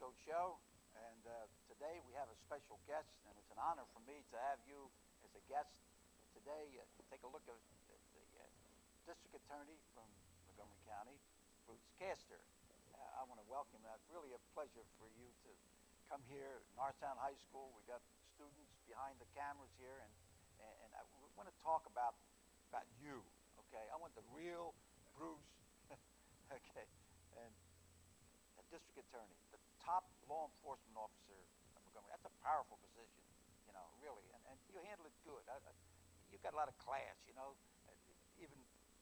Cisco show, and today we have a special guest, and it's an honor for me to have you as a guest. And today, take a look at the district attorney from Montgomery County, Bruce Castor. I want to welcome you. It's really a pleasure for you to come here at Norristown High School. We got students behind the cameras here, and I want to talk about you. Okay, I want the real Bruce. Okay, and the district attorney, the top law enforcement officer of Montgomery. That's a powerful position, really, and you handle it good. You got a lot of class, even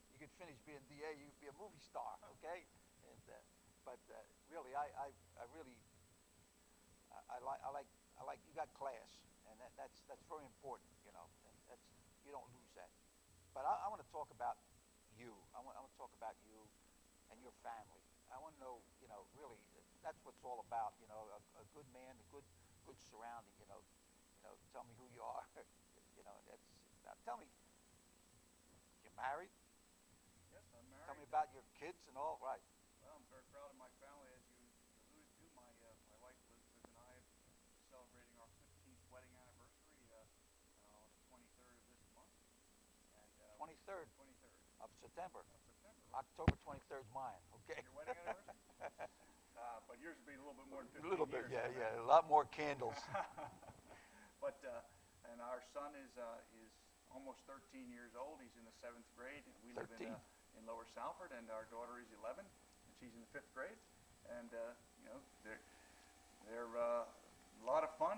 you could finish being DA, you could be a movie star, okay? And but really, I like you got class, and that's very important, and that's you don't lose that. But I want to talk about you. I want to talk about you and your family. I want to know, really, that's what it's all about. A good man, a good surrounding. Tell me who you are. That's. Now tell me, you're married? Yes, I'm married. Tell me about your kids and all. Right. Well, I'm very proud of my family, as you alluded to. My wife Elizabeth and I are celebrating our 15th wedding anniversary on the 23rd of this month. And 23rd. 23rd Of September. Right? October 23rd is mine. Okay. Your wedding anniversary? But yours would be a little bit more than 15 A little bit, years. yeah. A lot more candles. But and our son is almost 13 years old. He's in the 7th grade. We live in Lower Salford, and our daughter is 11, and she's in the 5th grade. And they're a lot of fun.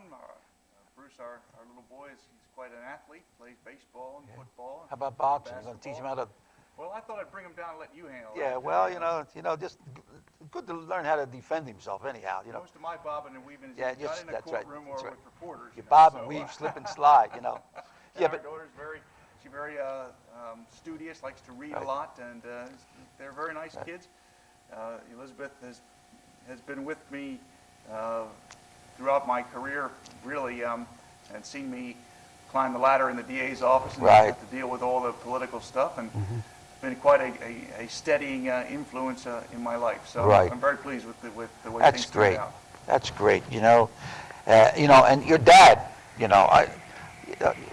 Bruce, our little boy, he's quite an athlete. Plays baseball and football. How about boxing? You're going to teach him how to. Well, I thought I'd bring him down and let you handle it. Yeah, well, just good to learn how to defend himself anyhow, Most of my bobbing and weaving is Yeah, not in a that's right, courtroom that's or right. with reporters. You bob and so, weave, slip and slide, And Yeah, our but daughter's very studious, likes to read Right. a lot, and they're very nice kids. Elizabeth has been with me throughout my career, really, and seen me climb the ladder in the DA's office and Right. have to deal with all the political stuff, and been quite a steadying influence in my life. So Right. I'm very pleased with the way that's things great. turned out. That's great, and your dad,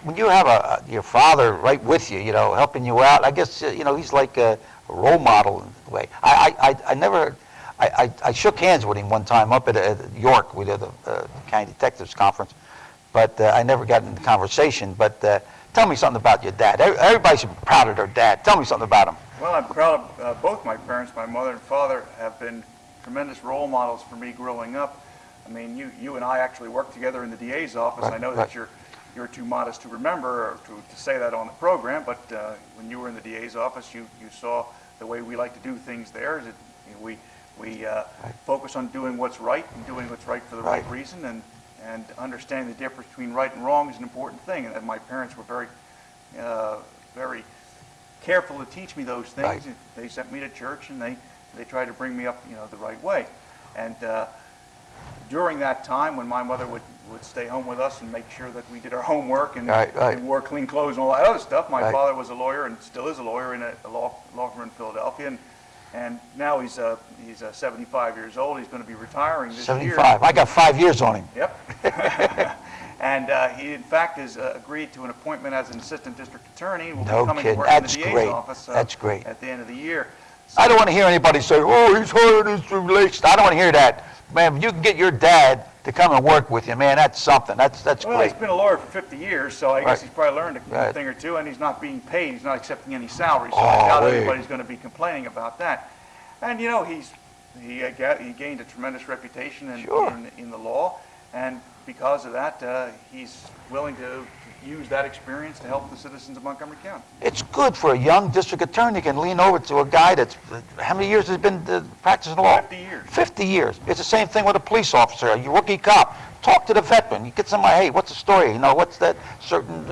when you have your father right with you, helping you out, I guess, he's like a role model in a way. I shook hands with him one time up at York. We did a county detectives conference, but I never got into conversation. But tell me something about your dad. Everybody's proud of their dad. Tell me something about him. Well, I'm proud of both my parents. My mother and father have been tremendous role models for me growing up. I mean, you and I actually worked together in the DA's office. Right, I know right. that you're too modest to remember or to say that on the program, but when you were in the DA's office, you saw the way we like to do things there. We focus on doing what's right and doing what's right for the right reason, and understanding the difference between right and wrong is an important thing. And my parents were very careful to teach me those things. Right. They sent me to church, and they tried to bring me up, the right way. And during that time, when my mother would stay home with us and make sure that we did our homework and, Right. and wore clean clothes and all that other stuff, my Right. father was a lawyer and still is a lawyer in a law firm in Philadelphia. And now he's 75 years old. He's going to be retiring this year. 75. I got 5 years on him. Yep. And he, in fact, has agreed to an appointment as an assistant district attorney. Will No be coming kidding. to work in the That's DA's great. office That's great. at the end of the year. I don't want to hear anybody say, "Oh, he's hired his relation." I don't want to hear that. Man, if you can get your dad to come and work with you, man, that's something. That's Well, great. he's been a lawyer for 50 years, so I guess Right. he's probably learned a Right. thing or two, and he's not being paid. He's not accepting any salary, so Oh, I doubt wait. anybody's going to be complaining about that. And, he gained a tremendous reputation Sure. in the law, and because of that, he's willing to use that experience to help the citizens of Montgomery County. It's good for a young district attorney can lean over to a guy that's, how many years has been practicing law? 50 years. 50 years. It's the same thing with a police officer, a rookie cop. Talk to the veteran. You get somebody, hey, what's the story? What's that certain,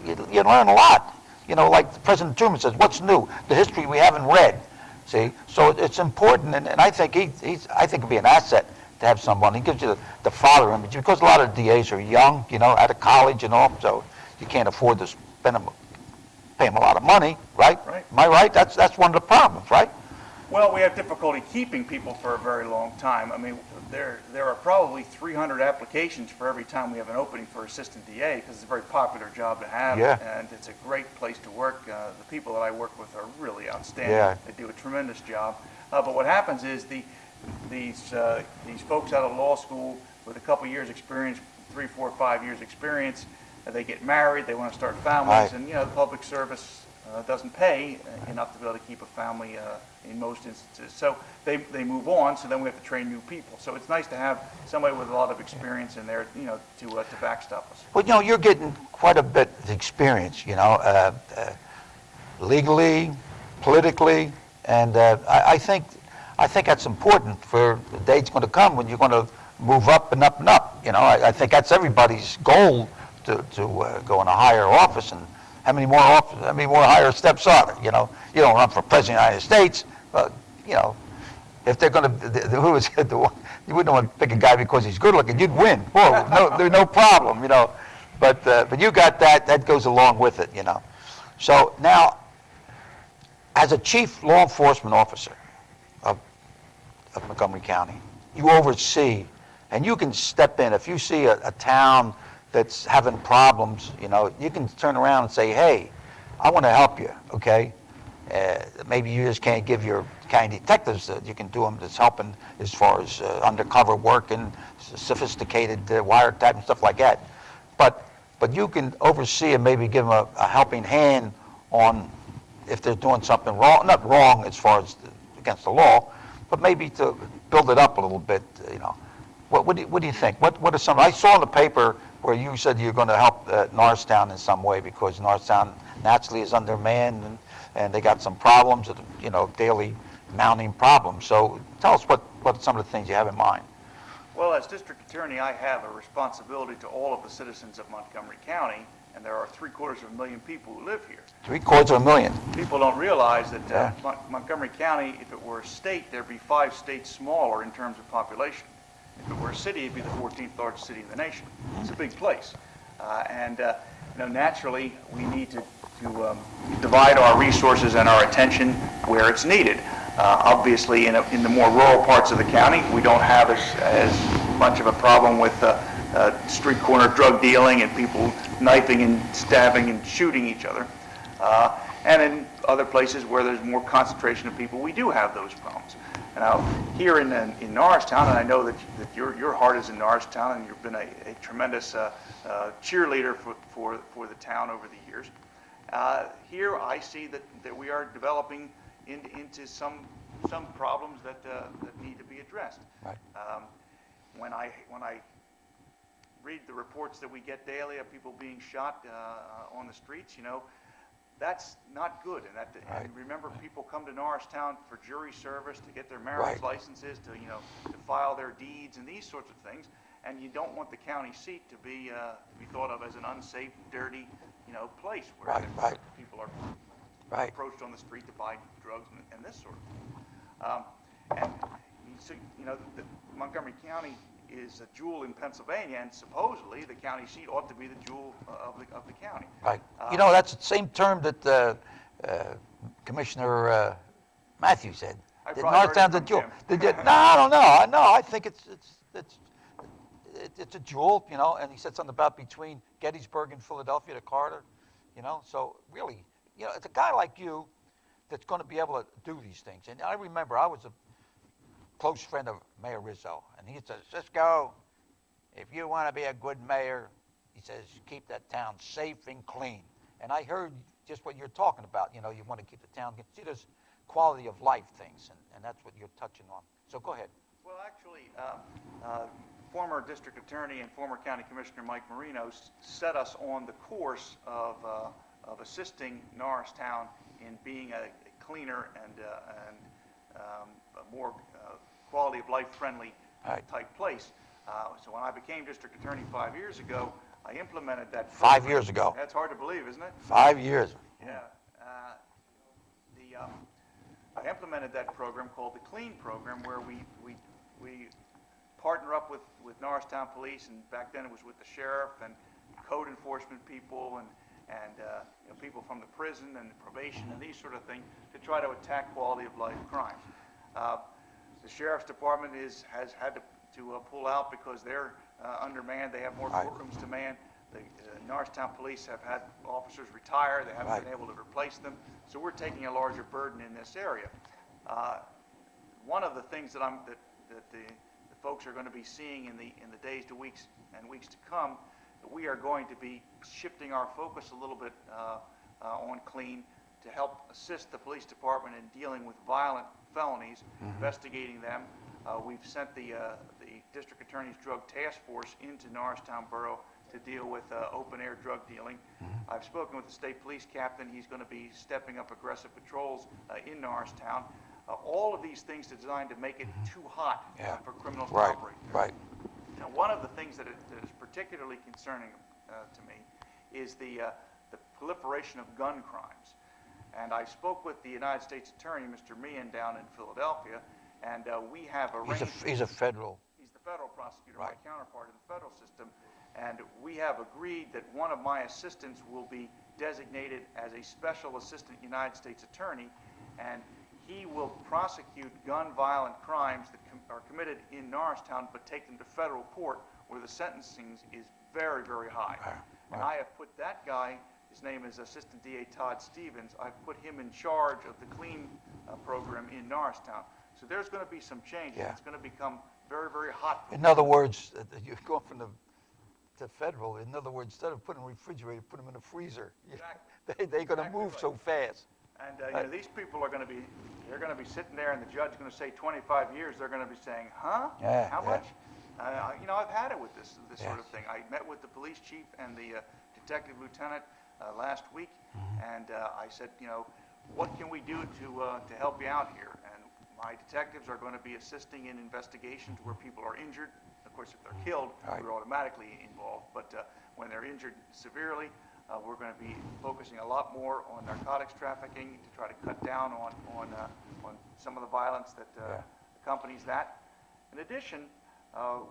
you learn a lot. Like President Truman says, what's new? The history we haven't read. See? So it's important, and I think I think it'd be an asset to have someone. He gives you the father image, because a lot of DAs are young, out of college and all, so you can't afford to pay them a lot of money, right? Right. Am I right? That's one of the problems, right? Well, we have difficulty keeping people for a very long time. I mean, there are probably 300 applications for every time we have an opening for assistant DA, because it's a very popular job to have, Yeah. and it's a great place to work. The people that I work with are really outstanding. Yeah. They do a tremendous job. But what happens is these folks out of law school with a couple years experience, 3, 4, 5 years experience, they get married, they want to start families, Right. and the public service doesn't pay enough to be able to keep a family in most instances. So they move on, so then we have to train new people. So it's nice to have somebody with a lot of experience in there, to backstop us. Well, you're getting quite a bit of experience, legally, politically, and I think that's important for the day's going to come when you're going to move up and up and up. I think that's everybody's goal to go in a higher office. And how many more higher steps are there? You don't run for president of the United States, but if they're going to, who is it? You wouldn't want to pick a guy because he's good looking. You'd win. Whoa, there's no problem. But you got that. That goes along with it. So now, as a chief law enforcement officer of Montgomery County, you oversee, and you can step in if you see a town that's having problems. You can turn around and say, "Hey, I want to help you." Okay, maybe you just can't give your county detectives that you can do them that's helping as far as undercover work and sophisticated wiretap and stuff like that. But you can oversee and maybe give them a helping hand on if they're doing something wrong, not wrong as far as against the law, but maybe to build it up a little bit. What do you think? What are some? I saw in the paper where you said you're going to help Norristown in some way because Norristown naturally is undermanned and they got some problems, daily mounting problems. So tell us what some of the things you have in mind. Well, as district attorney, I have a responsibility to all of the citizens of Montgomery County, and there are 750,000 people who live here. 750,000. People don't realize that Yeah. Montgomery County, if it were a state, there'd be 5 states smaller in terms of population. If it were a city, it'd be the 14th largest city in the nation. It's a big place. Naturally, we need to divide our resources and our attention where it's needed. Obviously, in the more rural parts of the county, we don't have as much of a problem with street corner drug dealing and people knifing and stabbing and shooting each other. And in other places where there's more concentration of people, we do have those problems. Now, here in Norristown, and I know that your heart is in Norristown, and you've been a tremendous cheerleader for the town over the years. Here, I see that we are developing into some problems that need to be addressed. Right. When I read the reports that we get daily of people being shot on the streets, that's not good. And remember, people come to Norristown for jury service, to get their marriage licenses, to file their deeds and these sorts of things. And you don't want the county seat to be thought of as an unsafe, dirty, place where people are approached on the street to buy drugs and this sort of thing. Montgomery County is a jewel in Pennsylvania, and supposedly the county seat ought to be the jewel of the county. Right. That's the same term that Commissioner Matthews said. I That probably heard Norristown's it a from jewel. Jim. No, I don't know. No, I think it's a jewel, and he said something about between Gettysburg and Philadelphia to Carter, So really, it's a guy like you that's going to be able to do these things. And I remember I was a close friend of Mayor Rizzo, and he said, "Cisco, if you want to be a good mayor," he says, "keep that town safe and clean." And I heard just what you're talking about. You want to keep the town. See, there's quality of life things, and that's what you're touching on. So go ahead. Well, actually, former district attorney and former county commissioner Mike Marino set us on the course of assisting Norristown in being a cleaner and a more quality of life friendly type place. So when I became district attorney 5 years ago, I implemented that program. 5 years ago. That's hard to believe, isn't it? 5 years. Yeah. I implemented that program called the CLEAN program, where we partner up with Norristown Police, and back then it was with the sheriff and code enforcement people and people from the prison and the probation and these sort of things to try to attack quality of life crimes. The sheriff's department has had to pull out because they're undermanned. They have more Right. courtrooms to man. The Norristown police have had officers retire. They haven't Right. been able to replace them. So we're taking a larger burden in this area. One of the things that the folks are going to be seeing in the days to weeks and weeks to come, we are going to be shifting our focus a little bit on clean to help assist the police department in dealing with violent felonies, investigating them. We've sent the district attorney's drug task force into Norristown Borough to deal with open-air drug dealing. I've spoken with the state police captain. He's going to be stepping up aggressive patrols in Norristown. All of these things are designed to make it too hot for criminals to Right, operate. right. Now, one of the things that is particularly concerning to me is the proliferation of gun crimes. And I spoke with the United States Attorney, Mr. Meehan, down in Philadelphia, and we have arranged... He's a federal. He's the federal prosecutor, Right. my counterpart in the federal system, and we have agreed that one of my assistants will be designated as a special assistant United States attorney, and he will prosecute gun violent crimes that are committed in Norristown, but take them to federal court where the sentencing is very, very high. Right. And I have put that guy, his name is Assistant DA Todd Stevens, I've put him in charge of the clean program in Norristown. So there's going to be some changes. Yeah. It's going to become very, very hot. In other words, you're going from to federal. In other words, instead of putting a refrigerator, put them in a freezer. Exactly. They're going to Exactly move right. so fast. And these people are going to be, they're going to be sitting there, and the judge is going to say 25 years. They're going to be saying, huh? Yeah, How yeah. much? I've had it with this sort of Yes. thing. I met with the police chief and the detective lieutenant last week, and I said, what can we do to help you out here? And my detectives are going to be assisting in investigations where people are injured. Of course, if they're killed, Right. we're automatically involved. But when they're injured severely, we're going to be focusing a lot more on narcotics trafficking to try to cut down on some of the violence that accompanies that. In addition,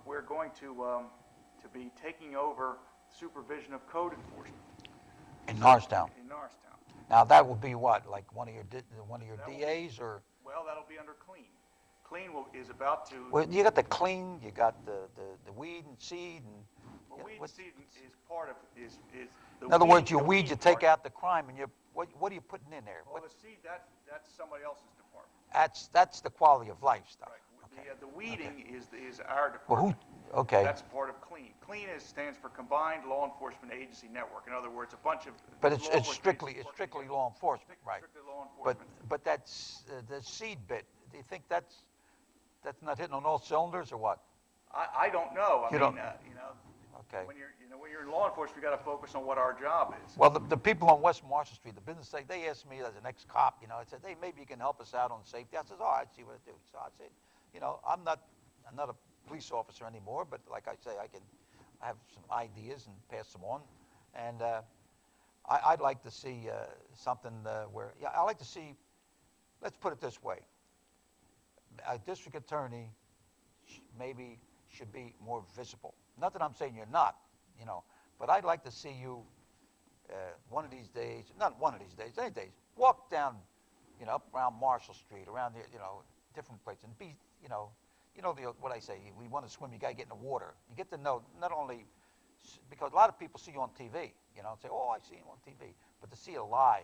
we're going to be taking over supervision of code enforcement In Norristown. in Norristown. Now, that would be what, like one of your That will DAs or? Well, that'll be under clean. Clean is about to. Well, you got the clean, you got the weed and seed and. Well, yeah, weed what- seed is part of is the In other words, you the weed, you take part. out the crime, and what are you putting in there? Well, the seed that's somebody else's department. That's the quality of life stuff. Right. Okay. The weeding is our Well, department. okay, That's part of clean. Clean stands for Combined Law Enforcement Agency Network. In other words, a bunch of. but law it's enforcement strictly agencies working strictly together. law enforcement, right? Strictly law But enforcement. that's the seed bit. Do you think that's not hitting on all cylinders or what? I don't know. I You mean, don't- Okay. when you're in law enforcement, you got to focus on what our job is. Well, the people on West Marshall Street, the business, they asked me as an ex-cop, I said, hey, maybe you can help us out on safety. I said, oh, I'd see what I do. So I said, I'm not a police officer anymore, but like I say, I have some ideas and pass them on. And I'd like to see something where, I like to see, let's put it this way. A district attorney maybe should be more visible. Not that I'm saying you're not, but I'd like to see you one of these days, not one of these days, any days, walk down, up around Marshall Street, around the, different places, and be, what I say, we want to swim, you got to get in the water. You get to know, not only, because a lot of people see you on TV, and say, oh, I see you on TV, but to see it live,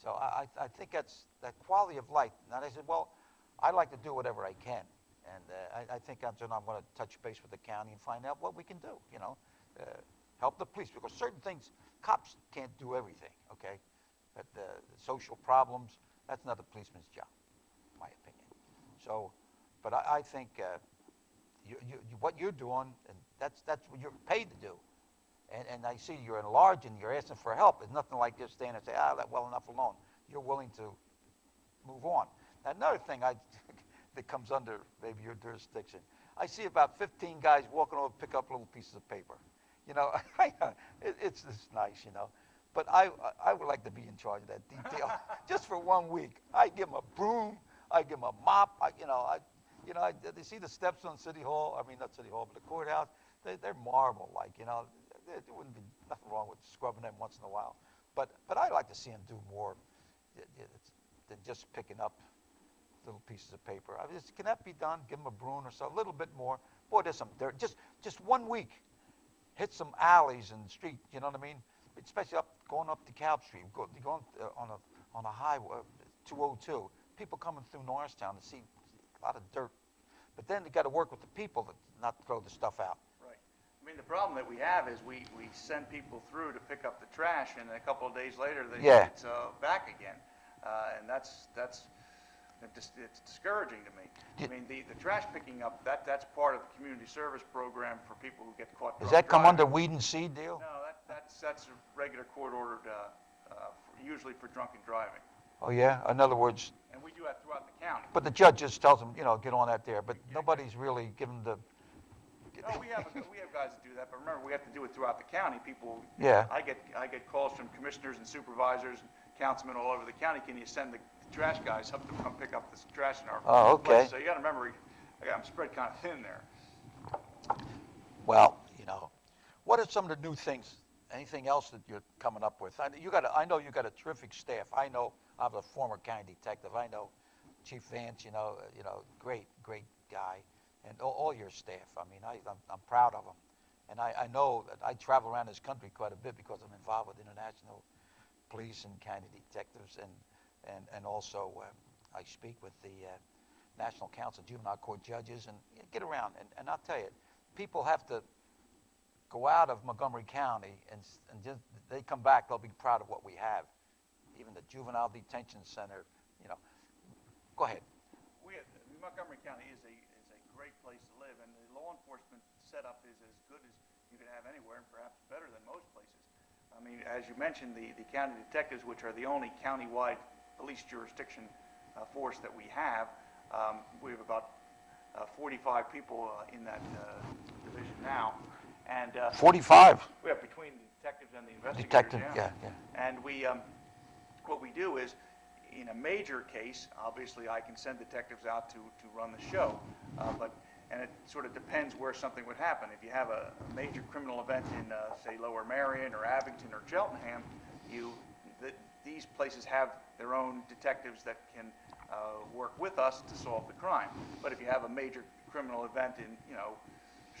So I think that's that quality of life. And I said, well, I'd like to do whatever I can. And I think I'm going to touch base with the county and find out what we can do, help the police. Because certain things, cops can't do everything, okay? But the social problems, that's not the policeman's job, in my opinion. So, but I think what you're doing, and that's what you're paid to do. And I see you're enlarging, you're asking for help. It's nothing like just standing and say, that's well enough alone. You're willing to move on. Now, another thing that comes under maybe your jurisdiction, I see about 15 guys walking over to pick up little pieces of paper. It's nice, But I would like to be in charge of that detail just for 1 week. I give them a broom, I give them a mop. They see the steps on City Hall. I mean, not City Hall, but the courthouse. They're marble-like. There wouldn't be nothing wrong with scrubbing them once in a while. But I'd like to see them do more than just picking up little pieces of paper. Can that be done? Give them a broom or so, a little bit more. Boy, there's some dirt. Just 1 week, hit some alleys and street. You know what I mean? Especially going up DeKalb Street, going on a highway, 202. People coming through Norristown to see a lot of dirt. But then you got to work with the people to not throw the stuff out. Right. I mean, the problem that we have is we send people through to pick up the trash, and a couple of days later, it's back again. And it's discouraging to me. I mean, the trash picking up, that's part of the community service program for people who get caught Does drunk that come driving. under weed and seed deal? No, that's a regular court-ordered, usually for drunken driving. Oh, yeah? In other words, And we do that throughout the county. but the judge just tells them, get on that there. But nobody's really given the... No, we have guys that do that, but remember, we have to do it throughout the county. People, Yeah. I get calls from commissioners and supervisors, and councilmen all over the county. Can you send the trash guys up to come pick up this trash in our Oh, okay. place? So you got to remember, I'm spread kind of thin there. Well, what are some of the new things? Anything else that you're coming up with? I know you got a terrific staff. I know I'm a former county detective. I know Chief Vance. Great guy, and all your staff. I mean, I'm proud of them, and I know that I travel around this country quite a bit because I'm involved with international police and county detectives, and also I speak with the National Council of Juvenile Court Judges and get around. And I'll tell you, people have to go out of Montgomery County and just, they come back, they'll be proud of what we have. Even the Juvenile Detention Center, Go ahead. Montgomery County is a great place to live, and the law enforcement setup is as good as you can have anywhere, and perhaps better than most places. I mean, as you mentioned, the county detectives, which are the only county-wide police jurisdiction force that we have have about 45 people in that division now. And 45. we have between the detectives and the investigators. Detective, yeah. And what we do is, in a major case, obviously I can send detectives out to run the show, and it sort of depends where something would happen. If you have a major criminal event in, say, Lower Merion or Abington or Cheltenham, these places have their own detectives that can work with us to solve the crime. But if you have a major criminal event in,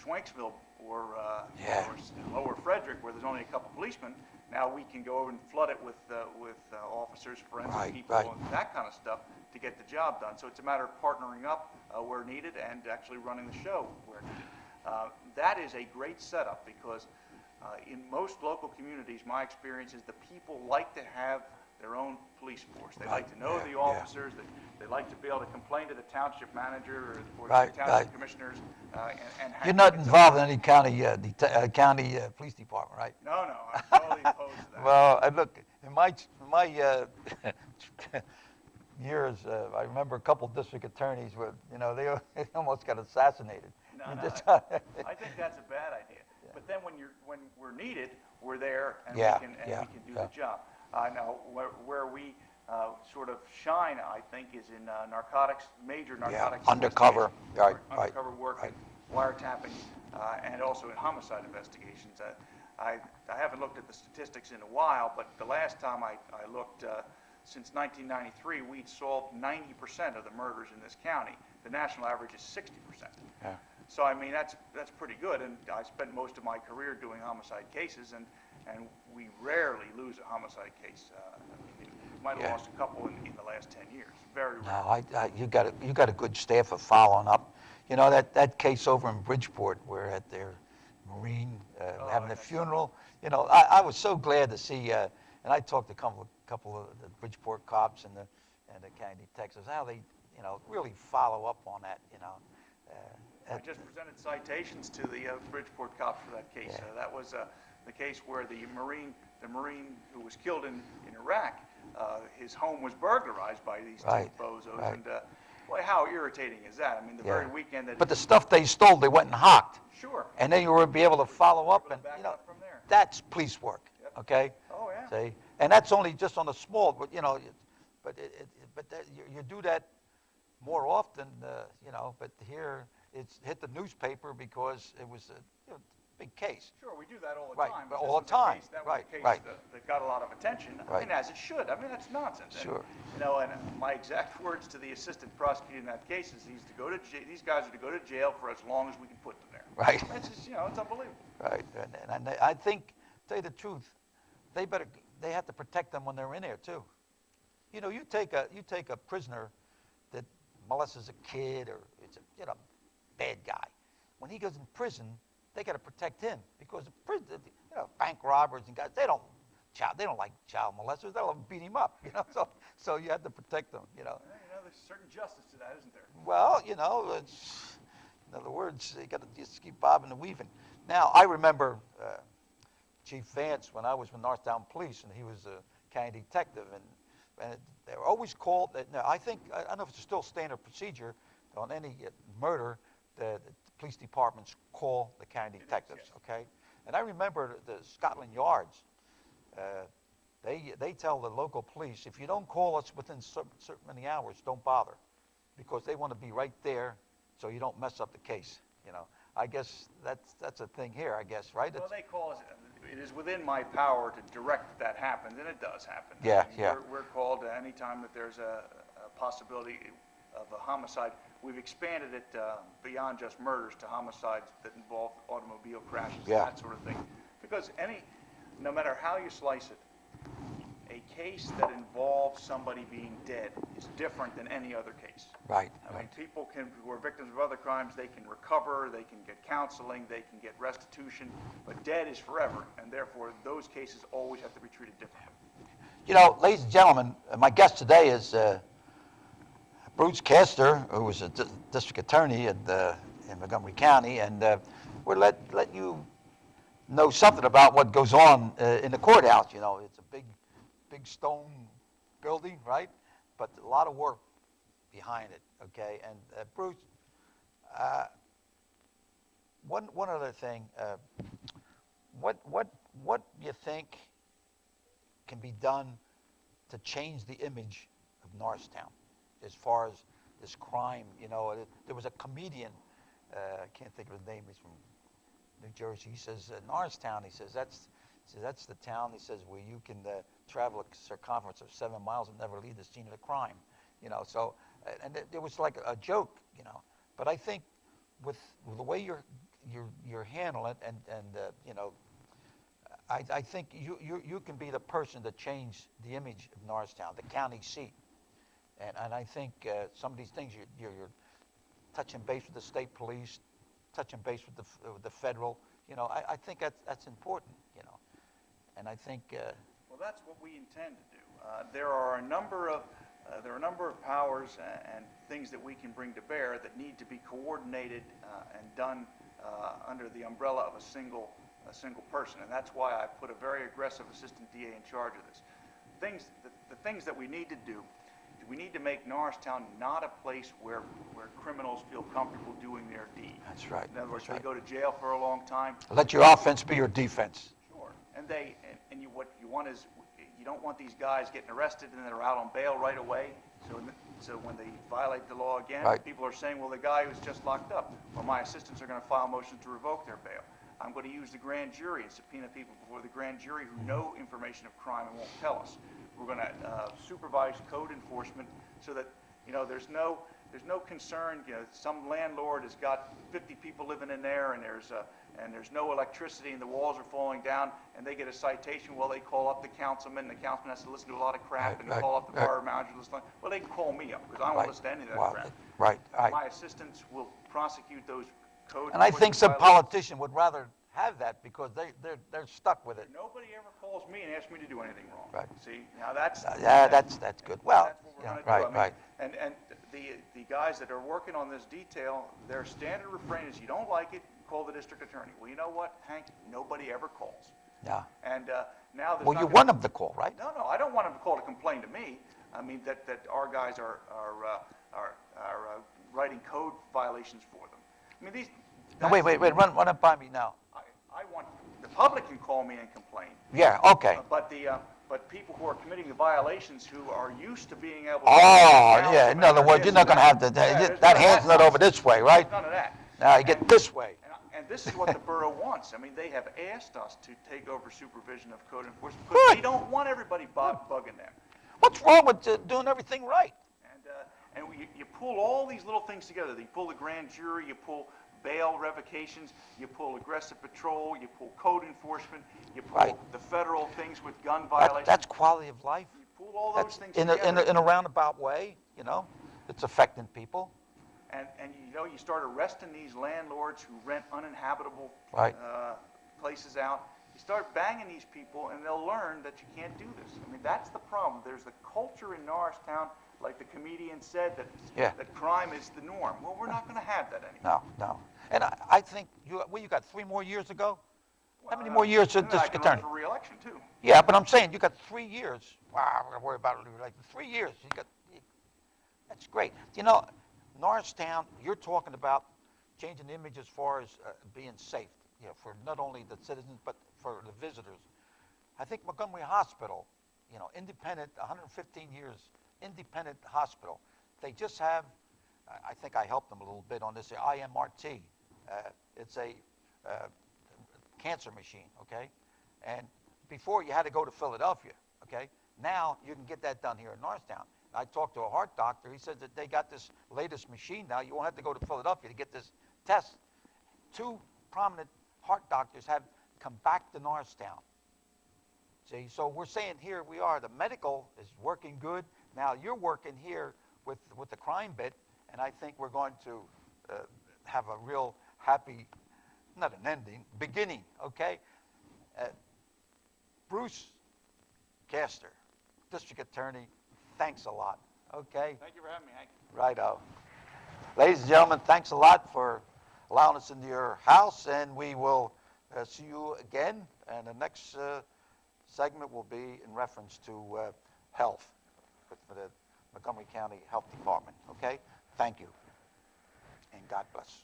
Schwenksville or Lower Frederick, where there's only a couple policemen, now we can go over and flood it with officers, forensic people, and that kind of stuff to get the job done. So it's a matter of partnering up where needed and actually running the show where needed. That is a great setup because in most local communities, my experience is the people like to have their own police force. They like to know the officers. They like to be able to complain to the township manager or the township commissioners. And You're not involved in any county police department, right? No, I'm totally opposed to that. Well, look, in my years, I remember a couple district attorneys were, they almost got assassinated. No, I think that's a bad idea. Yeah. But then when we're needed, we're there and we can do the job. Now, where we sort of shine, I think, is in narcotics, major narcotics. Undercover, undercover work, wiretapping, and also in homicide investigations. I haven't looked at the statistics in a while, but the last time I looked, since 1993, we'd solved 90% of the murders in this county. The national average is 60%. Yeah. So, I mean, that's pretty good, and I spent most of my career doing homicide cases, and we rarely lose a homicide case. I mean, we might have lost a couple in the last 10 years. Very rare. No, you got a good staff of following up. That case over in Bridgeport, where at their Marine having a funeral. I was so glad to see, and I talked to a couple of the Bridgeport cops and the county detectives, how they, really follow up on that. I just presented citations to the Bridgeport cops for that case. That was the case where the Marine who was killed in Iraq, his home was burglarized by these two bozos, and boy, how irritating is that? I mean, the very weekend that. But the stuff they stole, they went and hocked. Sure. And then you would be able to follow up, and from there. That's police work. Yep. Okay. Oh yeah. See, and that's only just on a small, but you do that more often, But here it's hit the newspaper because it was big case. Sure, we do that all the Right, time. but this all the was a time. case- That was Right, a case right. that got a lot of attention, Right. and as it should. I mean, that's nonsense. And, Sure. you know, and my exact words to the assistant prosecutor in that case is these guys are to go to jail for as long as we can put them there. Right. It's just, you know, it's unbelievable. Right, and I think, to tell you the truth, they have to protect them when they're in there too. You know, you take a prisoner that molests a kid or it's a bad guy. When he goes in prison, they got to protect him because the prison, bank robbers and guys, they don't like child molesters. They'll beat him up, So you have to protect them, Well, there's certain justice to that, isn't there? Well, it's, in other words, you got to just keep bobbing and weaving. Now, I remember Chief Vance when I was with Norristown Police, and he was a county detective, and they were always called. Now, I don't know if it's still standard procedure on any murder, the police departments call the county detectives, yes. okay? And I remember the Scotland Yards. They tell the local police, if you don't call us within certain many hours, don't bother, because they want to be right there so you don't mess up the case, I guess that's a thing here, I guess, right? Well, they call us, it is within my power to direct that happens, and it does happen. Yeah, I mean, yeah. We're called any time that there's a possibility of a homicide. We've expanded it beyond just murders to homicides that involve automobile crashes Yeah. and that sort of thing. Because no matter how you slice it, a case that involves somebody being dead is different than any other case. Right, I mean, right. people who are victims of other crimes, they can recover, they can get counseling, they can get restitution, but dead is forever, and therefore those cases always have to be treated differently. Ladies and gentlemen, my guest today is Bruce Castor, who was a district attorney in Montgomery County, and we'll let you know something about what goes on in the courthouse. It's a big stone building, right? But a lot of work behind it, okay? And Bruce, one other thing, what do you think can be done to change the image of Norristown as far as this crime? There was a comedian, I can't think of his name, he's from New Jersey. He says, Norristown, he says, that's the town, he says, where you can travel a circumference of 7 miles and never leave the scene of the crime. So, and it was like a joke, But I think with the way you're handling it, and I think you can be the person to change the image of Norristown, the county seat. And I think some of these things you're touching base with the state police, touching base with the federal. I think that's important. And I think. Well, that's what we intend to do. There are a number of powers and things that we can bring to bear that need to be coordinated and done under the umbrella of a single person, and that's why I put a very aggressive assistant DA in charge of this. The things that we need to do. We need to make Norristown not a place where criminals feel comfortable doing their deed. That's right. In other words, That's they right. go to jail for a long time. Let your offense be your defense. Sure. And what you want is, you don't want these guys getting arrested and they're out on bail right away. So when they violate the law again, Right. people are saying, well, the guy was just locked up. Well, my assistants are going to file motions to revoke their bail. I'm going to use the grand jury and subpoena people before the grand jury who know information of crime and won't tell us. We're going to supervise code enforcement so that, there's no concern. Some landlord has got 50 people living in there, and there's no electricity, and the walls are falling down, and they get a citation. Well, they call up the councilman. The councilman has to listen to a lot of crap, and they call up the borough manager. Well, they can call me up because I don't want to listen to any of that crap. Right. My assistants will prosecute those code. And I think some politician would rather have that because they're stuck with it. Nobody ever calls me and asks me to do anything wrong. Right. See, now that's that's good. Well, that's what we're going to do. I mean, right. And the guys that are working on this detail, their standard refrain is, you don't like it, call the district attorney. Well, you know what, Hank? Nobody ever calls. Yeah. And now there's Well, not you gonna- want them to call, right? No, I don't want them to call to complain to me. I mean that our guys are writing code violations for them. I mean these. No, wait, run up by me now. I want the public can call me and complain. Yeah, okay. But people who are committing the violations who are used to being able to. Oh, yeah, in other words, you're not going to have to, that hand's not over this way, right? None of that. Now you get this way. And this is what the borough wants. I mean, they have asked us to take over supervision of code enforcement because they Good. don't want everybody bugging them. What's wrong with doing everything right? And you pull all these little things together. You pull the grand jury, you pull bail revocations, you pull aggressive patrol, you pull code enforcement, you pull Right. the federal things with gun That, violations. that's quality of life. You pull all That's those things in together. a roundabout way, you know, it's affecting people. And you know, you start arresting these landlords who rent uninhabitable Right. places out. You start banging these people, and they'll learn that you can't do this. I mean, that's the problem. There's the culture in Norristown, like the comedian said, that Yeah. that crime is the norm. Well, we're not going to have that anymore. No. And I think, you got 3 more years to go? How many more years to And then I district can run attorney? for re-election, too. Yeah, but I'm saying, you got 3 years. Wow, we're gonna worry about it like 3 years. That's great. You know, Norristown, you're talking about changing the image as far as being safe, you know, for not only the citizens, but for the visitors. I think Montgomery Hospital, you know, independent, 115 years, independent hospital. They just have, I think I helped them a little bit on this, the IMRT. It's a cancer machine, okay? And before you had to go to Philadelphia, okay? Now you can get that done here in Norristown. I talked to a heart doctor. He said that they got this latest machine now. You won't have to go to Philadelphia to get this test. 2 prominent heart doctors have come back to Norristown. See, so we're saying here we are, the medical is working good. Now you're working here with the crime bit, and I think we're going to have a real happy, not an ending, beginning, okay? Bruce Castor, District Attorney, thanks a lot, okay? Thank you for having me, Hank. Righto. Ladies and gentlemen, thanks a lot for allowing us into your house, and we will see you again. And the next segment will be in reference to health for the Montgomery County Health Department, okay? Thank you, and God bless.